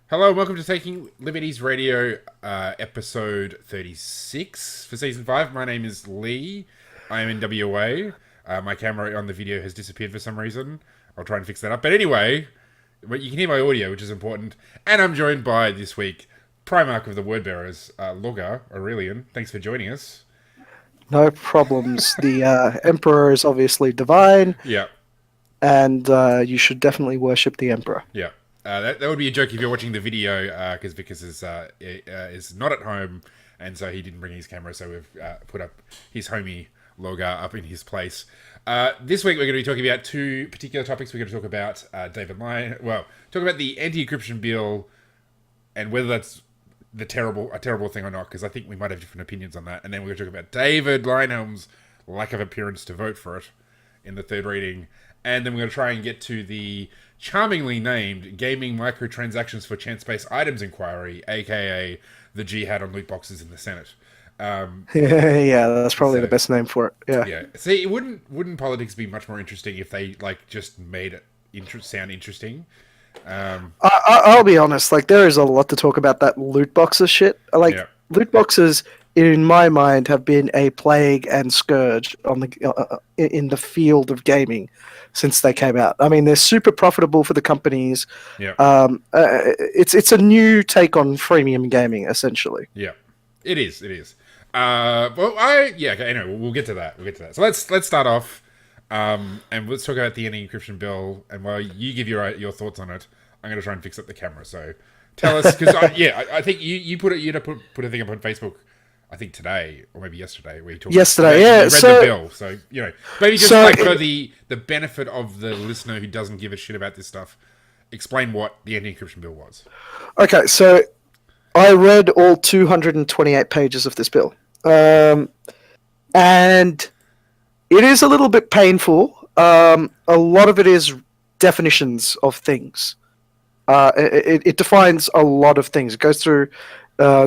Hello, and welcome to Taking Liberties Radio, episode 36 for season 5. My name is Lee. I am in WA. My camera on the video has disappeared for some reason. I'll try and fix that up. But anyway, you can hear my audio, which is important. And I'm joined by, this week, Primarch of the Wordbearers, Logger Aurelian. Thanks for joining us. No problems. The Emperor is obviously divine. Yeah. And you should definitely worship the Emperor. Yeah. That would be a joke if you're watching the video, because Vickers is not at home, and so he didn't bring his camera, so we've put up his homie Logger up in his place. This week we're going to be talking about two particular topics. We're going to talk about talk about the anti-encryption bill, and whether that's a terrible thing or not, because I think we might have different opinions on that. And then we're going to talk about David Leyonhjelm's lack of appearance to vote for it in the third reading. And then we're going to try and get to the charmingly named Gaming Microtransactions for Chance-Based Items Inquiry, aka the Jihad on loot boxes in the Senate. Yeah, that's probably the best name for it. Yeah. See, wouldn't politics be much more interesting if they just made it sound interesting? I'll be honest. There is a lot to talk about that loot boxes shit. Loot boxes, in my mind, have been a plague and scourge on in the field of gaming since they came out. I mean, they're super profitable for the companies. Yeah. It's a new take on freemium gaming, essentially. Yeah, it is. Anyway, we'll get to that. So let's start off, and let's talk about the anti-encryption bill. And while you give your thoughts on it, I'm going to try and fix up the camera. So tell us, because I think you put a thing up on Facebook, I think today or maybe yesterday, where you talked. Yesterday, you read the bill. So maybe just for the benefit of the listener who doesn't give a shit about this stuff, explain what the anti-encryption bill was. Okay, so I read all 228 pages of this bill, and it is a little bit painful. A lot of it is definitions of things. It defines a lot of things. It goes through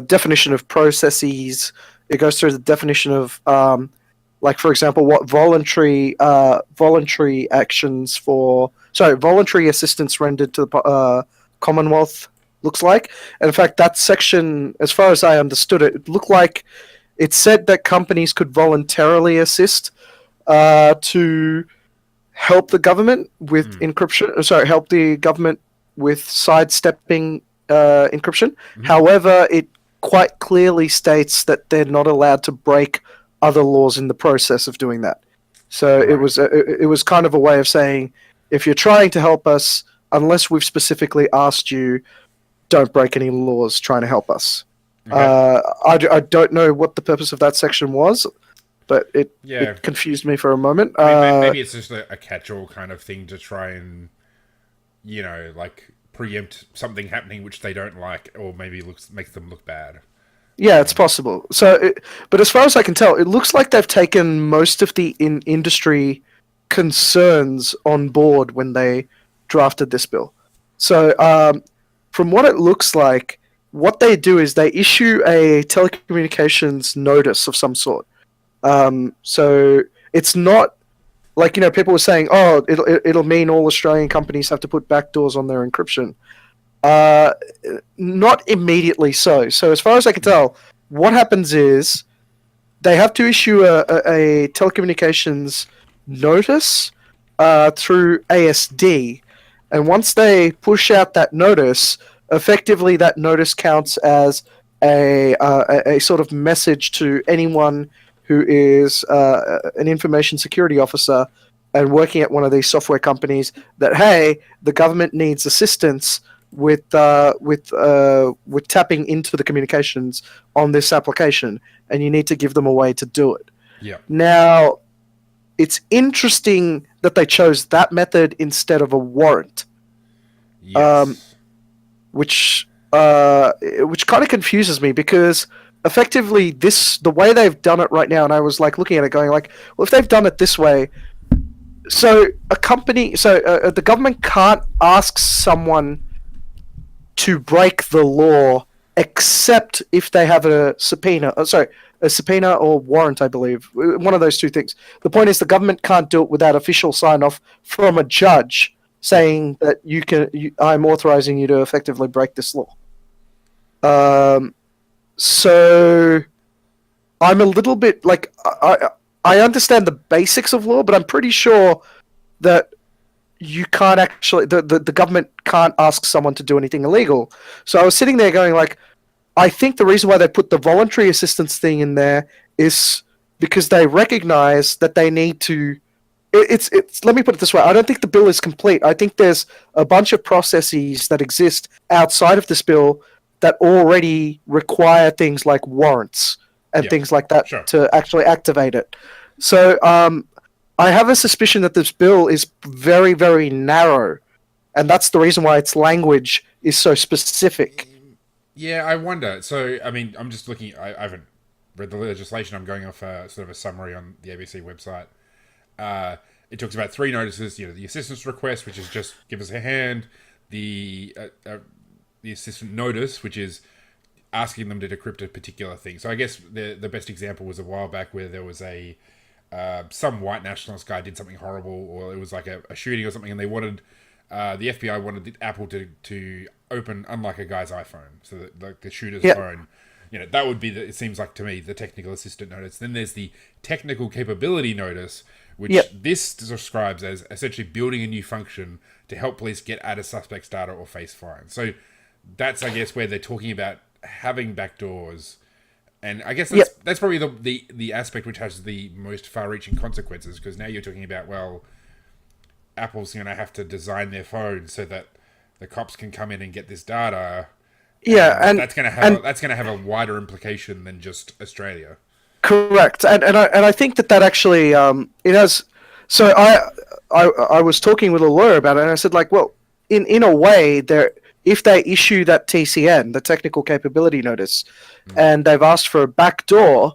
definition of processes. It goes through the definition of, for example, what voluntary assistance rendered to the Commonwealth looks like. And in fact, that section, as far as I understood it, it looked like it said that companies could voluntarily assist to help the government with encryption. Help the government with sidestepping encryption. Mm-hmm. However, it quite clearly states that they're not allowed to break other laws in the process of doing that. So right. It was kind of a way of saying, if you're trying to help us, unless we've specifically asked you, don't break any laws trying to help us. Okay. I don't know what the purpose of that section was, but it confused me for a moment. Maybe it's just a catch-all kind of thing to try and, preempt something happening which they don't like, or maybe makes them look bad. Yeah, it's possible. But as far as I can tell, it looks like they've taken most of the industry concerns on board when they drafted this bill. So, from what it looks like, what they do is they issue a telecommunications notice of some sort. So it's not like, people were saying, oh, it'll mean all Australian companies have to put backdoors on their encryption. Not immediately so. So as far as I can tell, what happens is they have to issue a telecommunications notice through ASD. And once they push out that notice, effectively that notice counts as a sort of message to anyone who is an information security officer and working at one of these software companies that, hey, the government needs assistance with tapping into the communications on this application, and you need to give them a way to do it. Yeah. Now, it's interesting that they chose that method instead of a warrant. Yes. Which kind of confuses me, because effectively the way they've done it right now, and I was looking at it going well, if they've done it this way, so the government can't ask someone to break the law except if they have a subpoena. A subpoena or warrant, I believe. One of those two things. The point is the government can't do it without official sign-off from a judge saying that I'm authorizing you to effectively break this law. So I'm a little bit like I understand the basics of law, but I'm pretty sure that you can't actually the government can't ask someone to do anything illegal. So I was sitting there going like, I think the reason why they put the voluntary assistance thing in there is because they recognize that they need to. It's. Let me put it this way. I don't think the bill is complete. I think there's a bunch of processes that exist outside of this bill that already require things like warrants and things like that to actually activate it. So I have a suspicion that this bill is very, very narrow, and that's the reason why its language is so specific. Yeah, I wonder. So, I mean, I'm just looking. I haven't read the legislation. I'm going off sort of a summary on the ABC website. It talks about 3 notices. You know, the assistance request, which is just give us a hand. The assistant notice, which is asking them to decrypt a particular thing. So I guess the best example was a while back where there was some white nationalist guy did something horrible, or it was like a shooting or something, and they wanted the FBI wanted Apple to open, unlike a guy's iPhone, so that like the shooter's phone. You know, that would be it seems like to me the technical assistant notice. Then there's the technical capability notice, which this describes as essentially building a new function to help police get at a suspect's data or face fines. So that's, I guess, where they're talking about having backdoors. And I guess that's probably the aspect which has the most far-reaching consequences, because now you're talking about, well, Apple's going to have to design their phone so that the cops can come in and get this data. And that's going to have a wider implication than just Australia. Correct, and I think that actually it has. So I was talking with a lawyer about it, and I said like, well, in a way, if they issue that TCN, the technical capability notice, and they've asked for a backdoor,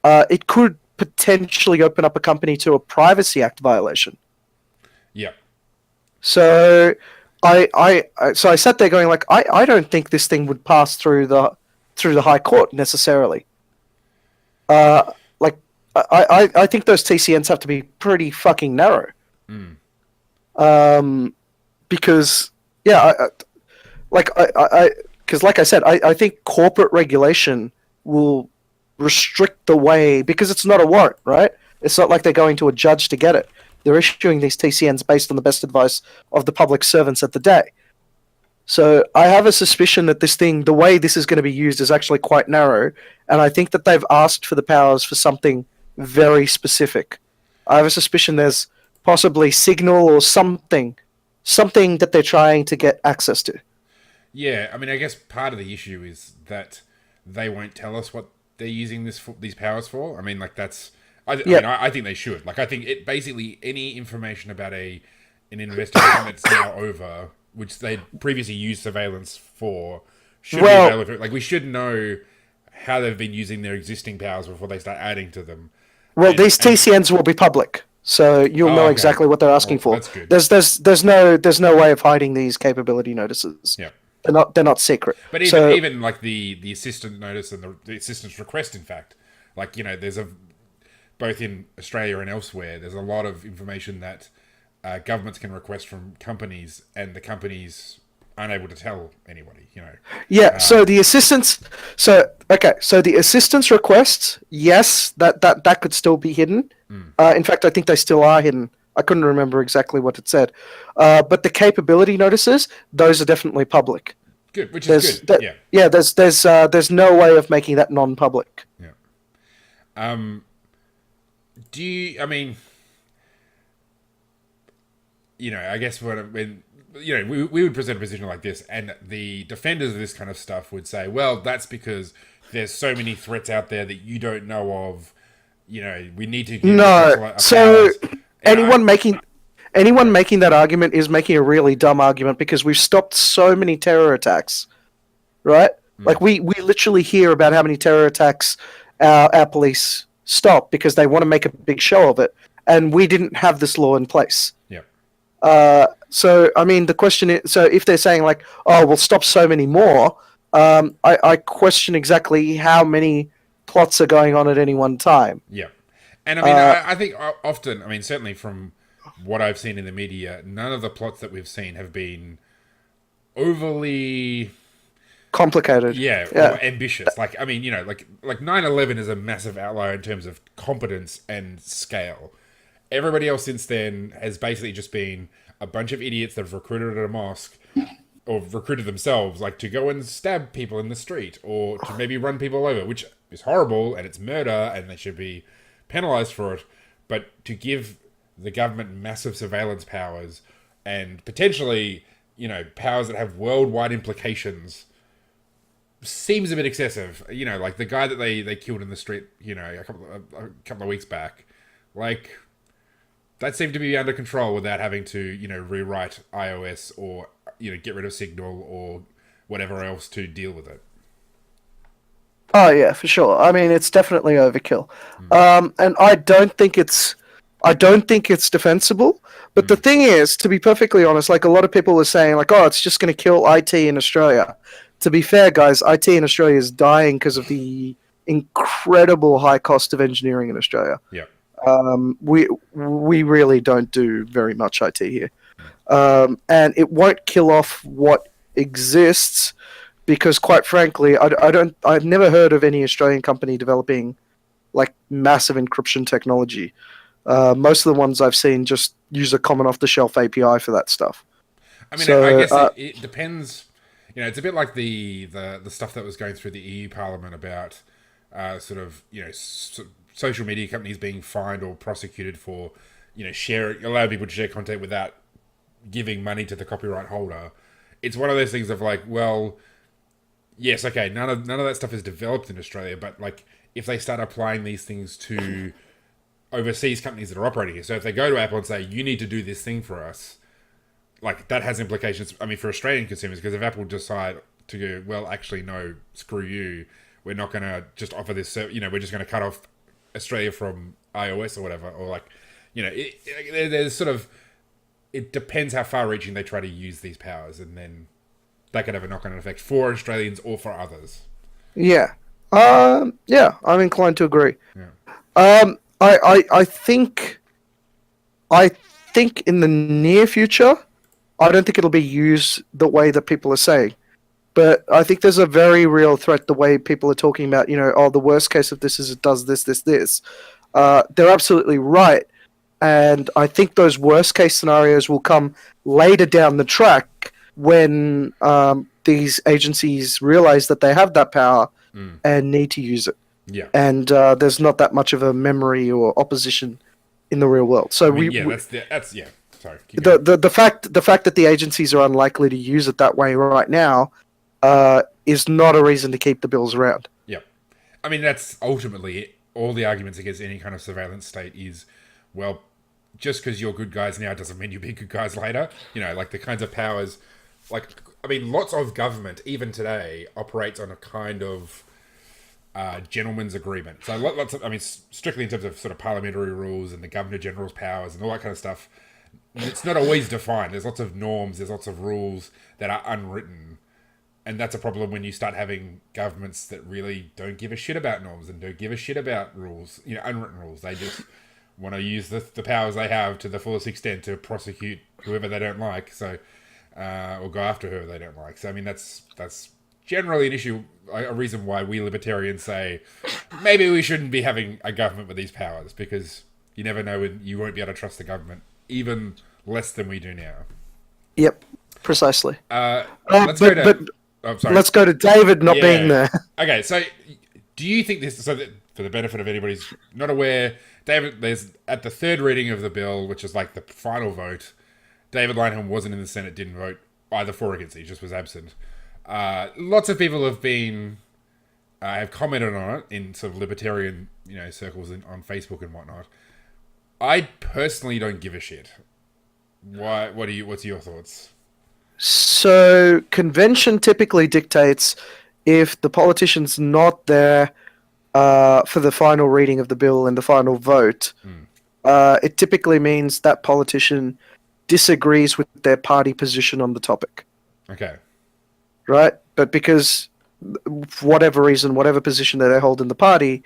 it could potentially open up a company to a Privacy Act violation. Yeah. So I sat there going like, I don't think this thing would pass through the High Court necessarily. I think those TCNs have to be pretty fucking narrow. Because like I said, I think corporate regulation will restrict the way, because it's not a warrant, right? It's not like they're going to a judge to get it. They're issuing these TCNs based on the best advice of the public servants at the day. So I have a suspicion that this thing, the way this is going to be used, is actually quite narrow, and I think that they've asked for the powers for something very specific. I have a suspicion there's possibly signal or something that they're trying to get access to. Yeah, I mean, I guess part of the issue is that they won't tell us what they're using these powers for. I mean, like that's. I think they should. Like, I think it basically any information about an investigation that's now over, which they previously used surveillance for, should be available. Like, we should know how they've been using their existing powers before they start adding to them. Well, these TCNs will be public, so you'll know exactly what they're asking for. That's good. There's no way of hiding these capability notices. Yeah. They're not secret. But even like the assistant notice and the assistant's request, in fact, like, you know, there's both in Australia and elsewhere, there's a lot of information that governments can request from companies, and the companies aren't able to tell anybody, you know. Yeah, so the assistance the assistance requests, yes, that could still be hidden. In fact, I think they still are hidden. I couldn't remember exactly what it said. But the capability notices, those are definitely public. Good, which is good. Yeah, there's no way of making that non-public. Yeah. I mean, you know, I guess when you know, we would present a position like this, and the defenders of this kind of stuff would say, well, that's because there's so many threats out there that you don't know of. You know, we need to... Anyone making that argument is making a really dumb argument, because we've stopped so many terror attacks, right? Like, we literally hear about how many terror attacks our police stop because they want to make a big show of it, and we didn't have this law in place. Yeah. So, I mean, the question is, so if they're saying like, oh, we'll stop so many more, I question exactly how many plots are going on at any one time. Yeah. And I mean, I think often, I mean, certainly from what I've seen in the media, none of the plots that we've seen have been overly, Complicated. yeah, Yeah. or ambitious. Like, I mean, like 9/11 is a massive outlier in terms of competence and scale. Everybody else since then has basically just been a bunch of idiots that have recruited at a mosque or recruited themselves, like to go and stab people in the street or to maybe run people over, which is horrible and it's murder and they should be penalized for it. But to give the government massive surveillance powers and potentially, powers that have worldwide implications seems a bit excessive. Like the guy that they killed in the street, a couple of weeks back, like that seemed to be under control without having to, rewrite iOS or, get rid of Signal or whatever else to deal with it. Oh yeah, for sure. I mean, it's definitely overkill, and I don't think it's defensible. But the thing is, to be perfectly honest, like a lot of people were saying, like, oh, it's just going to kill IT in Australia. To be fair, guys, IT in Australia is dying because of the incredible high cost of engineering in Australia. Yeah. We really don't do very much IT here, and it won't kill off what exists because, quite frankly, I've never heard of any Australian company developing like massive encryption technology. Most of the ones I've seen just use a common off-the-shelf API for that stuff. I mean, So, I guess it depends. It's a bit like the stuff that was going through the EU Parliament about sort of social media companies being fined or prosecuted for allowing people to share content without giving money to the copyright holder. It's one of those things of like, well, yes, okay, none of that stuff is developed in Australia, but like if they start applying these things to overseas companies that are operating here, so if they go to Apple and say you need to do this thing for us, like that has implications. I mean, for Australian consumers, because if Apple decide to go, well, actually no, screw you, we're not going to just offer this. We're just going to cut off Australia from iOS or whatever, or like, there's sort of, it depends how far-reaching they try to use these powers, and then that could have a knock-on effect for Australians or for others. yeah, yeah, I'm inclined to agree. Yeah. I think in the near future, I don't think it'll be used the way that people are saying. But I think there's a very real threat the way people are talking about, the worst case of this is it does this, this, this. They're absolutely right. And I think those worst case scenarios will come later down the track when these agencies realize that they have that power and need to use it. Yeah. And there's not that much of a memory or opposition in the real world. So that's yeah. Sorry. The fact that the agencies are unlikely to use it that way right now is not a reason to keep the bills around. Yeah. I mean, that's ultimately it. All the arguments against any kind of surveillance state is, well, just because you're good guys now doesn't mean you'll be good guys later. Like the kinds of powers, like, I mean, lots of government, even today, operates on a kind of gentleman's agreement. So lots of, I mean, strictly in terms of sort of parliamentary rules and the Governor General's powers and all that kind of stuff, it's not always defined. There's lots of norms, there's lots of rules that are unwritten. And that's a problem when you start having governments that really don't give a shit about norms and don't give a shit about rules, unwritten rules. They just want to use the powers they have to the fullest extent to prosecute whoever they don't like, or go after whoever they don't like. So, I mean, that's generally an issue, a reason why we libertarians say maybe we shouldn't be having a government with these powers, because you never know when you won't be able to trust the government, even less than we do now. Yep, precisely. Let's go to... sorry. Let's go to David not being there. Okay, so do you think this... So that, for the benefit of anybody who's not aware, David, there's at the third reading of the bill, which is like the final vote, David Lynham wasn't in the Senate, didn't vote either for or against it, he just was absent. Lots of people have commented on it in sort of libertarian, circles on Facebook and whatnot. I personally don't give a shit. Why? What's your thoughts? So convention typically dictates if the politician's not there for the final reading of the bill and the final vote, it typically means that politician disagrees with their party position on the topic. Okay. Right? But because, for whatever reason, whatever position that they hold in the party,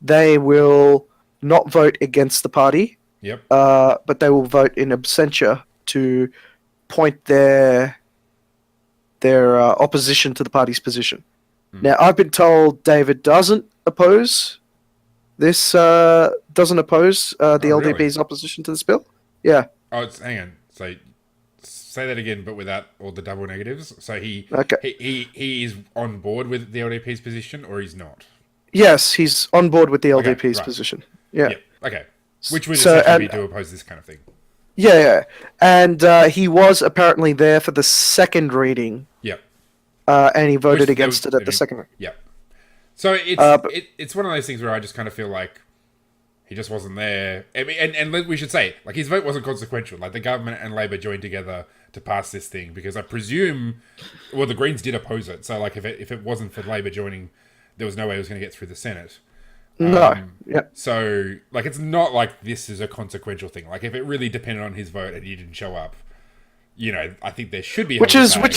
they will not vote against the party Yep. but they will vote in absentia to point their opposition to the party's position. Now, I've been told David doesn't oppose this. Doesn't oppose the Oh, really? LDP's opposition to this bill. Yeah. Oh, hang on. So say that again, but without all the double negatives. So Okay. he is on board with the LDP's position, or he's not. Yes, he's on board with the Okay, LDP's right. position. Yeah. Yep. Okay. Which would So, essentially be and to oppose this kind of thing. yeah, and he was apparently there for the second reading, Yep. and he voted Which there against was- it at the second reading. Yep. So it's But- it's one of those things where I just kind of feel like he just wasn't there. I mean, and we should say, like, his vote wasn't consequential. Like, the government and Labor joined together to pass this thing because I presume, well, the Greens did oppose it. So, like, if it wasn't for Labor joining, there was no way it was going to get through the Senate. No. Yeah. So, like, it's not like this is a consequential thing. Like, if it really depended on his vote and he didn't show up, you know, I think there should be. Which is what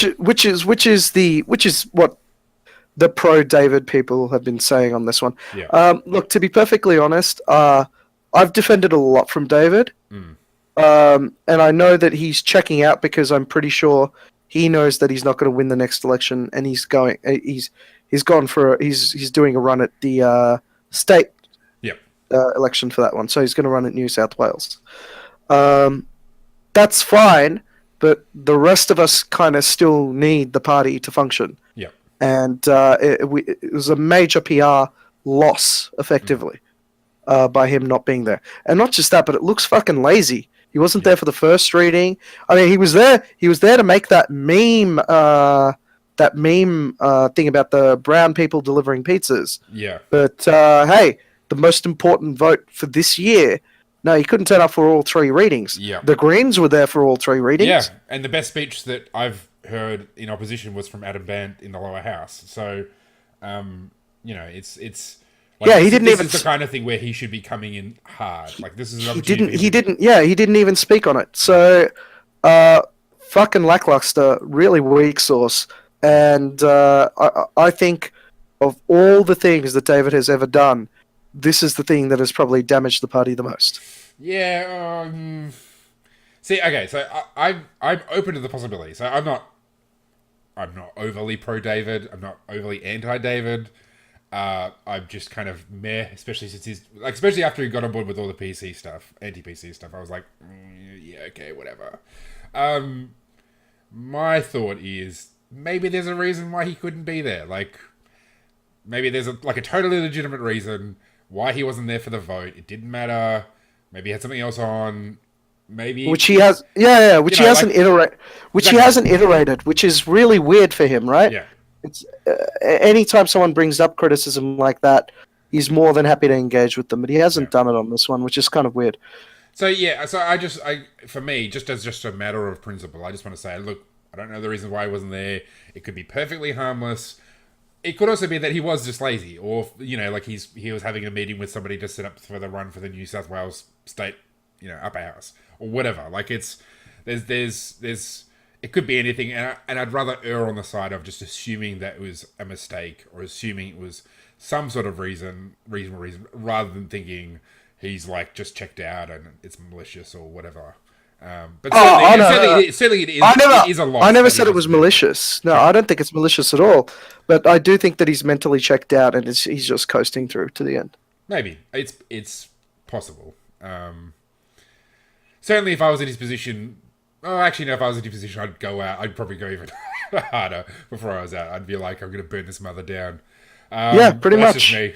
the pro David people have been saying on this one. Yeah. Look, to be perfectly honest, I've defended a lot from David, and I know that he's checking out because I'm pretty sure he knows that he's not going to win the next election, and he's doing a run at the state Yep. election for that one, so he's going to run at New South Wales. That's fine, but the rest of us kind of still need the party to function. Yep. And it was a major PR loss, effectively, by him not being there. And not just that, but it looks fucking lazy. He wasn't there for the first reading. I mean, he was there. He was there to make that meme thing about the brown people delivering pizzas. Yeah. But hey, the most important vote for this year. No, he couldn't turn up for all three readings. Yeah. The Greens were there for all three readings. Yeah, and the best speech that I've heard in opposition was from Adam Bant in the lower house. So, you know, it's like, yeah, he didn't even. This is the kind of thing where he should be coming in hard. Like, this is an He opportunity. didn't. He didn't even speak on it. So, fucking lackluster, really weak source. And I think of all the things that David has ever done, this is the thing that has probably damaged the party the most. Yeah. See, okay, so I'm open to the possibility. So I'm not overly pro David. I'm not overly anti David. I'm just kind of meh, especially since especially after he got on board with all the PC stuff, anti-PC stuff. I was like, yeah, okay, whatever. My thought is maybe there's a reason why he couldn't be there. Like, maybe there's a totally legitimate reason why he wasn't there for the vote. It didn't matter. Maybe he had something else on. Maybe Which he has, which he hasn't iterated, which is really weird for him, right? Yeah. It's anytime someone brings up criticism like that, he's more than happy to engage with them, but he hasn't done it on this one, which is kind of weird. So yeah, for me, just as a matter of principle, I just want to say, look, I don't know the reason why he wasn't there. It could be perfectly harmless. It could also be that he was just lazy, or like he was having a meeting with somebody to set up for the run for the New South Wales state, upper house or whatever. Like there's it could be anything, and I'd rather err on the side of just assuming that it was a mistake or assuming it was some sort of reasonable reason, rather than thinking he's just checked out and it's malicious or whatever. But certainly it is. It is a loss. I never said it was malicious. No, I don't think it's malicious at all. But I do think that he's mentally checked out and he's just coasting through to the end. Maybe it's possible. Certainly, if I was in his position, if I was in his position, I'd go out. I'd probably go even harder before I was out. I'd be like, I'm going to burn this mother down. Yeah, pretty much. That's just me.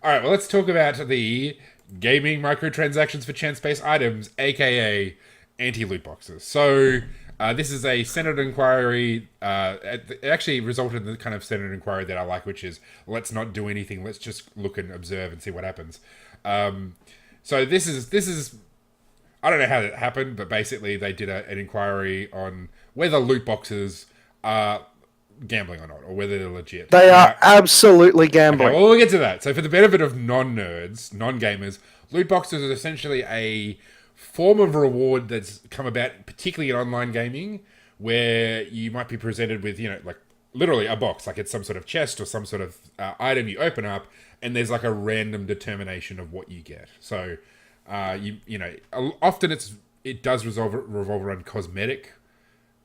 All right, well, let's talk about the gaming microtransactions for chance-based items, aka anti-loot boxes. So this is a Senate inquiry. It actually resulted in the kind of Senate inquiry that I like, which is let's not do anything. Let's just look and observe and see what happens. So this is I don't know how that happened, but basically they did an inquiry on whether loot boxes are gambling or not, or whether they're legit. They are absolutely gambling. Okay, well, we'll get to that. So for the benefit of non-nerds, non-gamers, loot boxes are essentially a form of reward that's come about, particularly in online gaming, where you might be presented with, literally a box, like it's some sort of chest or some sort of item you open up, and there's a random determination of what you get. So Often it does revolve around cosmetic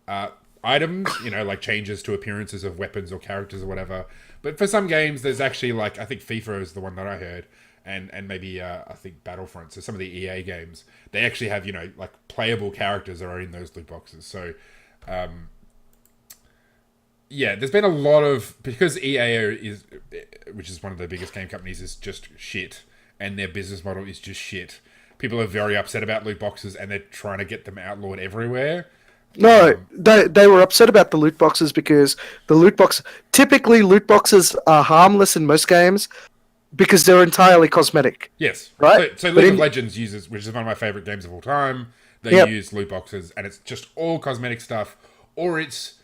uh, items, like changes to appearances of weapons or characters or whatever. But for some games, there's actually like I think FIFA is the one that I heard, and maybe I think Battlefront. So some of the EA games, they actually have like playable characters that are in those loot boxes. So yeah, there's been a lot of because which is one of the biggest game companies, is just shit, and their business model is just shit. People are very upset about loot boxes, and they're trying to get them outlawed everywhere. No, they were upset about the loot boxes because typically loot boxes are harmless in most games because they're entirely cosmetic. Yes, right. So League of Legends uses, which is one of my favorite games of all time. They use loot boxes, and it's just all cosmetic stuff, or it's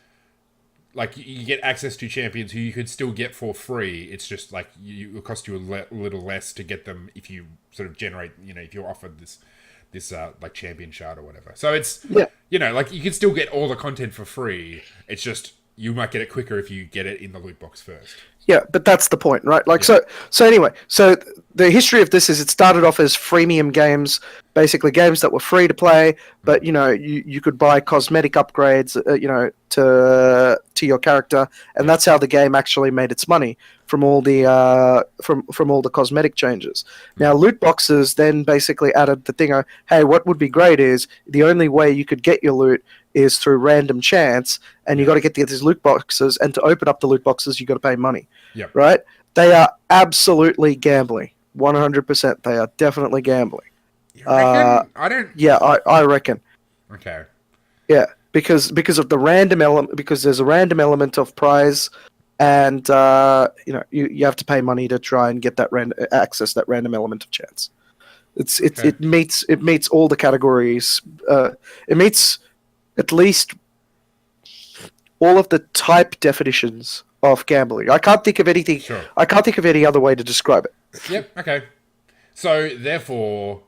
like you get access to champions who you could still get for free. It's just like it'll cost you a little less to get them if you sort of generate, if you're offered this like champion shard or whatever. So it's like you can still get all the content for free. It's just you might get it quicker if you get it in the loot box first. Yeah, but that's the point, right? Like so anyway, the history of this is it started off as freemium games, basically games that were free to play, but you could buy cosmetic upgrades, to your character, and that's how the game actually made its money from all the from all the cosmetic changes. Now loot boxes then basically added the thing, hey, what would be great is the only way you could get your loot is through random chance, and you got to get these loot boxes, and to open up the loot boxes you got to pay money. Yep. Right? They are absolutely gambling. 100%. They are definitely gambling. You reckon? I don't. Yeah, I reckon. Okay. Yeah, because of the random element, because there's a random element of prize, and you have to pay money to try and get that access that random element of chance. It meets all the categories. It meets at least all of the type definitions of gambling. I can't think of anything. Sure. I can't think of any other way to describe it. Yep. Okay. So therefore,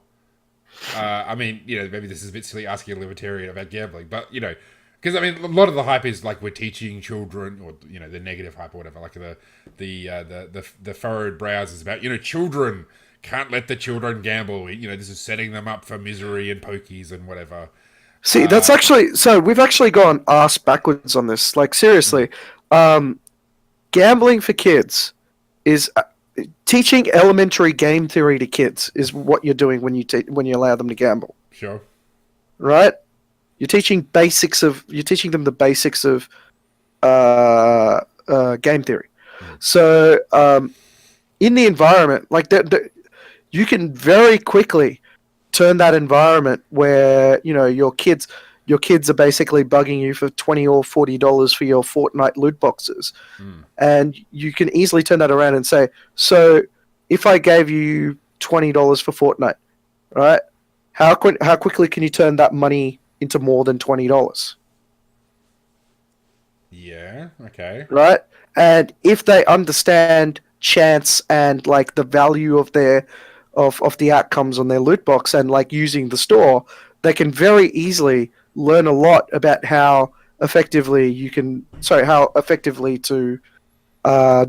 maybe this is a bit silly asking a libertarian about gambling, but because a lot of the hype is like we're teaching children, or the negative hype or whatever, like the furrowed brows is about children can't let the children gamble. This is setting them up for misery and pokies and whatever. See, that's actually so. We've actually gone ass backwards on this. Like seriously, gambling for kids is teaching elementary game theory to kids is what you're doing when you allow them to gamble. Sure. Right? You're teaching them the basics of game theory. So in the environment, like you can very quickly turn that environment where your kids are basically bugging you for $20 or $40 for your Fortnite loot boxes, and you can easily turn that around and say, so if I gave you $20 for Fortnite, right? How quickly can you turn that money into more than $20? Yeah. Okay. Right, and if they understand chance and like the value of their of the outcomes on their loot box and like using the store, they can very easily learn a lot about how effectively to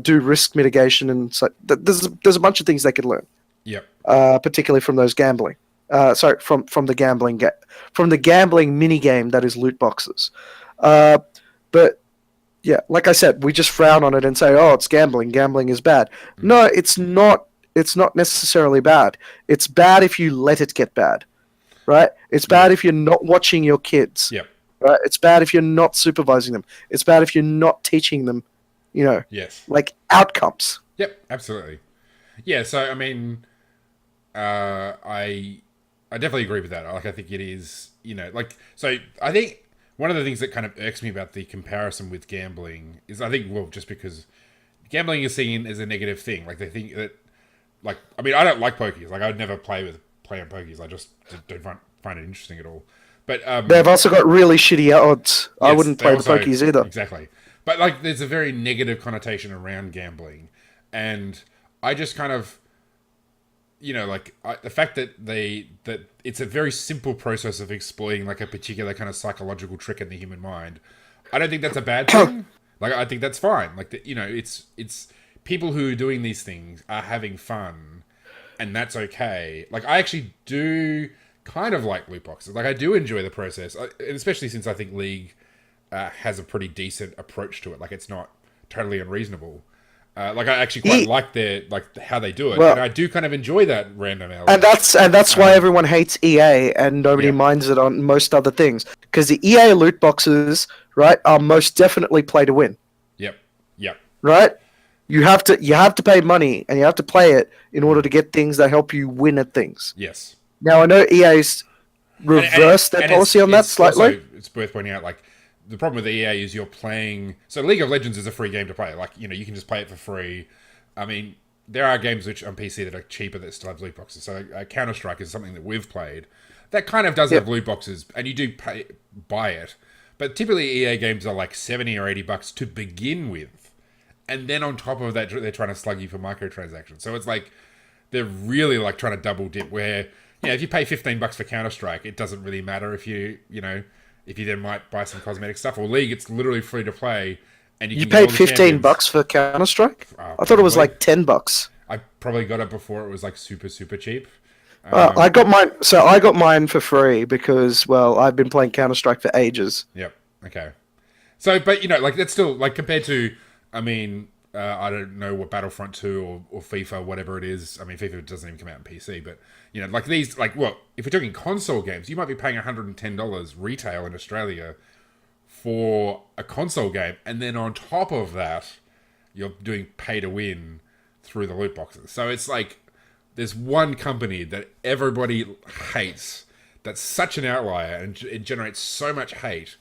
do risk mitigation, and so there's a bunch of things they could learn. Yep. Particularly from those gambling. From the gambling mini game that is loot boxes. But yeah, like I said, we just frown on it and say, "Oh, it's gambling. Gambling is bad." No, it's not. It's not necessarily bad. It's bad if you let it get bad, right? It's bad if you're not watching your kids. Yep. Right? It's bad if you're not supervising them. It's bad if you're not teaching them, Yes. like outcomes. Yep, absolutely. Yeah, so I definitely agree with that. Like I think it is, so I think one of the things that kind of irks me about the comparison with gambling is just because gambling is seen as a negative thing. Like they think that I don't like pokies. Like I would never play on pokies. I just don't find it interesting at all. But they've also got really shitty odds. Yes, I wouldn't play the pokies either. Exactly. But there's a very negative connotation around gambling, and I just kind of, the fact that it's a very simple process of exploiting like a particular kind of psychological trick in the human mind. I don't think that's a bad thing. I think that's fine. It's people who are doing these things are having fun, and that's okay. Like, I actually do kind of like loot boxes. Like, I do enjoy the process, especially since I think League has a pretty decent approach to it. Like, it's not totally unreasonable. Like, I actually quite like their how they do it, and I do kind of enjoy that random element. And that's why everyone hates EA and nobody minds it on most other things, because the EA loot boxes, right, are most definitely play to win. Yep. Right. You have to pay money and you have to play it in order to get things that help you win at things. Yes. Now I know EA's reversed their policy on that slightly. Also, it's worth pointing out, like, the problem with EA is you're playing. So League of Legends is a free game to play. Like, you know, you can just play it for free. I mean, there are games which on PC that are cheaper that still have loot boxes. So Counter-Strike is something that we've played that kind of does have loot boxes, and you do buy it. But typically EA games are like $70 or $80 to begin with. And then on top of that, they're trying to slug you for microtransactions. So it's like they're really like trying to double dip. Where, you know, if you pay $15 for Counter-Strike, it doesn't really matter if you then might buy some cosmetic stuff. Or League, it's literally free to play, and you paid $15 for Counter-Strike. I thought it was like $10. I probably got it before it was like super cheap. I got mine. So I got mine for free because, well, I've been playing Counter-Strike for ages. Yep. Okay. So, but, you know, like, that's still, like, compared to, I mean, I don't know what Battlefront 2 or FIFA, whatever it is. I mean, FIFA doesn't even come out on PC, but, you know, like these, like, well, if we're talking console games, you might be paying $110 retail in Australia for a console game, and then on top of that, you're doing pay to win through the loot boxes. So it's like, there's one company that everybody hates that's such an outlier, and it generates so much hate.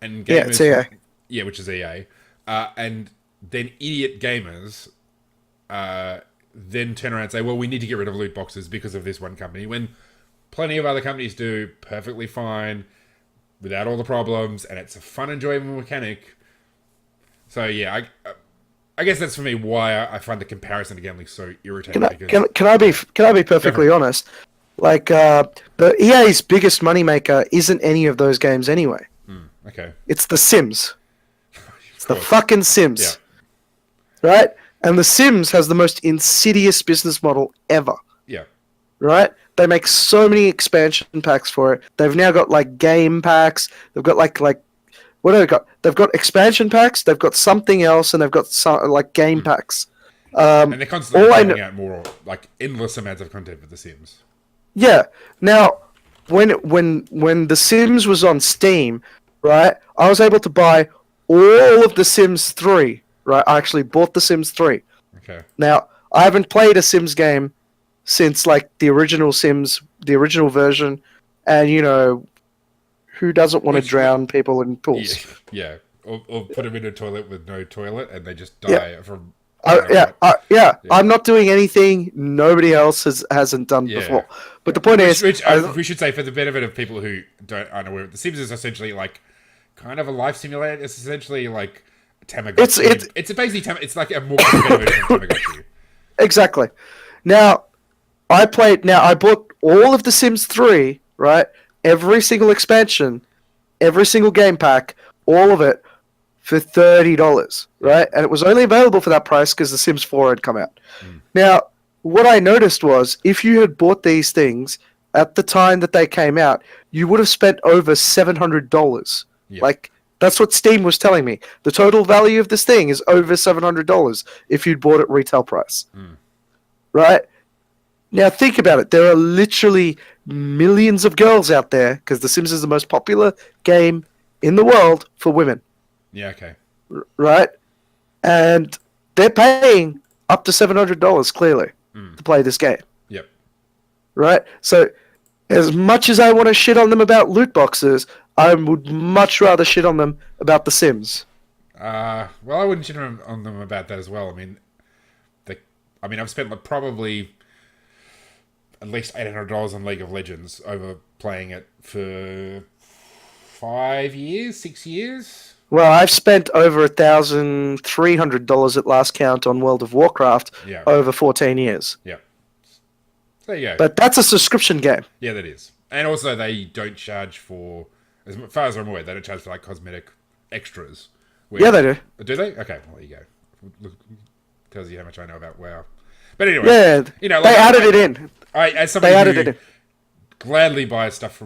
And gamers, it's EA. Yeah, which is EA. And then idiot gamers then turn around and say, well, we need to get rid of loot boxes because of this one company, when plenty of other companies do perfectly fine without all the problems, and it's a fun, enjoyable mechanic. So yeah, I guess that's for me why I find the comparison to gambling so irritating. Can I be perfectly honest? Like, the EA's biggest moneymaker isn't any of those games anyway. Okay. It's The Sims. It's the fucking Sims. Yeah. Right? And The Sims has the most insidious business model ever. Yeah. Right? They make so many expansion packs for it. They've now got, like, game packs. They've got, like what have they got? They've got expansion packs, they've got something else, and they've got some, like, game packs. And they're constantly putting out more, like, endless amounts of content for The Sims. Yeah. Now, when The Sims was on Steam, right, I was able to buy all of The Sims 3, right? I actually bought The Sims 3. Okay. Now, I haven't played a Sims game since, like, the original Sims, the original version, and, you know, who doesn't want to drown people in pools? Yeah. Or put them in a toilet with no toilet, and they just die from... I'm not doing anything nobody else hasn't done before. But the point is... we should say, for the benefit of people who aren't aware, The Sims is essentially, like, kind of a life simulator. It's essentially like Tamagotchi. It's basically it's like a more complicated version of Tamagotchi. Exactly. Now, I bought all of The Sims 3, right? Every single expansion, every single game pack, all of it, for $30, right? And it was only available for that price because The Sims 4 had come out. Now, what I noticed was, if you had bought these things at the time that they came out, you would have spent over $700. Yep. Like, that's what Steam was telling me. The total value of this thing is over $700 if you'd bought it retail price. Right? Now, think about it. There are literally millions of girls out there, because The Sims is the most popular game in the world for women. Yeah, okay. Right? And they're paying up to $700, clearly, to play this game. Yep. Right? So, as much as I want to shit on them about loot boxes, I would much rather shit on them about The Sims. Well, I wouldn't shit on them about that as well. I mean, I've spent like probably at least $800 on League of Legends over playing it for 6 years. Well, I've spent over $1,300 at last count on World of Warcraft over 14 years. Yeah. So there you go. But that's a subscription game. Yeah, that is. And also, they don't charge for, as far as I'm aware, they don't charge for like cosmetic extras. Yeah, they do. Do they? Okay, well, there you go. Look, tells you how much I know about WoW. But anyway, Yeah, you know, they like, added it in. as They somebody added who it in. gladly buys stuff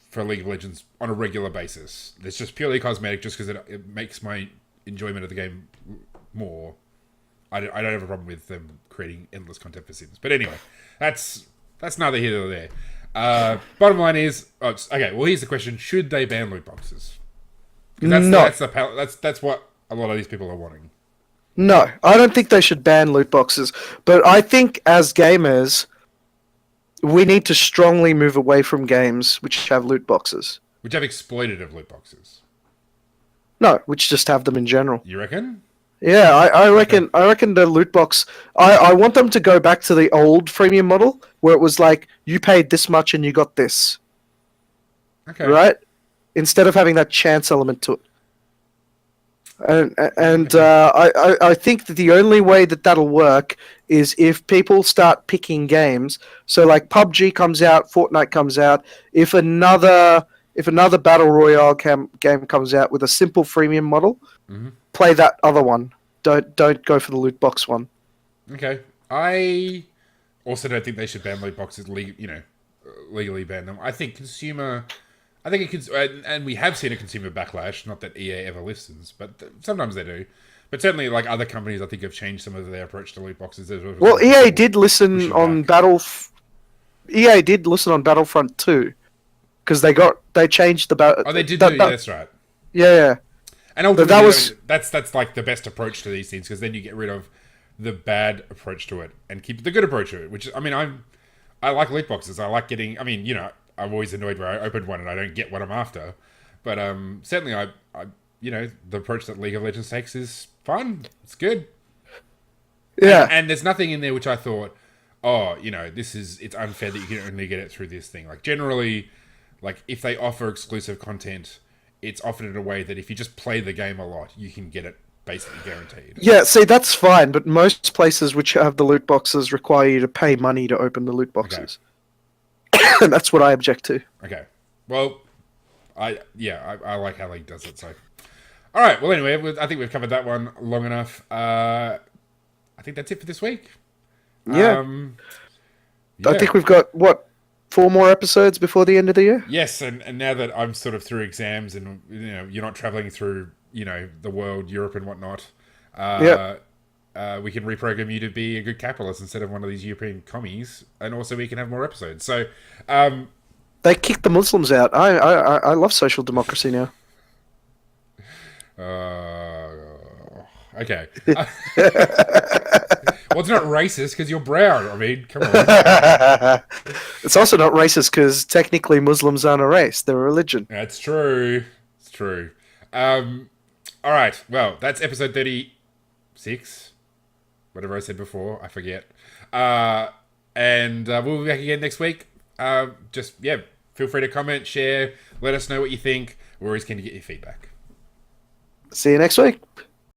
for League of Legends on a regular basis, it's just purely cosmetic, just because it makes my enjoyment of the game more. I don't have a problem with them creating endless content for Sims. But anyway, that's neither here nor there. Bottom line is, okay. Well, here's the question: should they ban loot boxes? No. That's what a lot of these people are wanting. No, I don't think they should ban loot boxes. But I think as gamers, we need to strongly move away from games which have loot boxes. Which have exploitative loot boxes. No, which just have them in general. You reckon? Yeah, I reckon. Okay. I reckon the loot box. I want them to go back to the old freemium model where it was like you paid this much and you got this. Okay. Right. Instead of having that chance element to it. I think that the only way that that'll work is if people start picking games. So like PUBG comes out, Fortnite comes out. If another battle royale game comes out with a simple freemium model, play that other one. Don't go for the loot box one. Okay. I also don't think they should ban loot boxes. Legally ban them. I think it could, and we have seen a consumer backlash. Not that EA ever listens, but sometimes they do. But certainly, like other companies, I think have changed some of their approach to loot boxes. Well, EA did listen on EA did listen on Battlefront 2 because they changed the battle. Oh, they did do. That's right. Yeah. And ultimately, that's like the best approach to these things because then you get rid of the bad approach to it and keep the good approach to it. Which I mean, I like loot boxes. I like getting. I mean, I'm always annoyed where I open one and I don't get what I'm after. But certainly, I the approach that League of Legends takes is fun. It's good. Yeah. And there's nothing in there which I thought, it's unfair that you can only get it through this thing. Like generally, like if they offer exclusive content, it's offered in a way that if you just play the game a lot, you can get it basically guaranteed. Yeah, see, that's fine, but most places which have the loot boxes require you to pay money to open the loot boxes. Okay. And that's what I object to. Okay. Well, I like how League does it, so. All right, well, anyway, I think we've covered that one long enough. I think that's it for this week. Yeah. I think we've got, 4 more episodes before the end of the year? Yes, and now that I'm sort of through exams and, you're not traveling through, the world, Europe and whatnot, we can reprogram you to be a good capitalist instead of one of these European commies, and also we can have more episodes. So, they kicked the Muslims out. I love social democracy now. Okay. Well, it's not racist because you're brown. I mean, come on. It's also not racist because technically Muslims aren't a race; they're a religion. That's true. It's true. All right. Well, that's episode 36. Whatever I said before, I forget. And we'll be back again next week. Feel free to comment, share, let us know what you think. We're always keen to get your feedback. See you next week.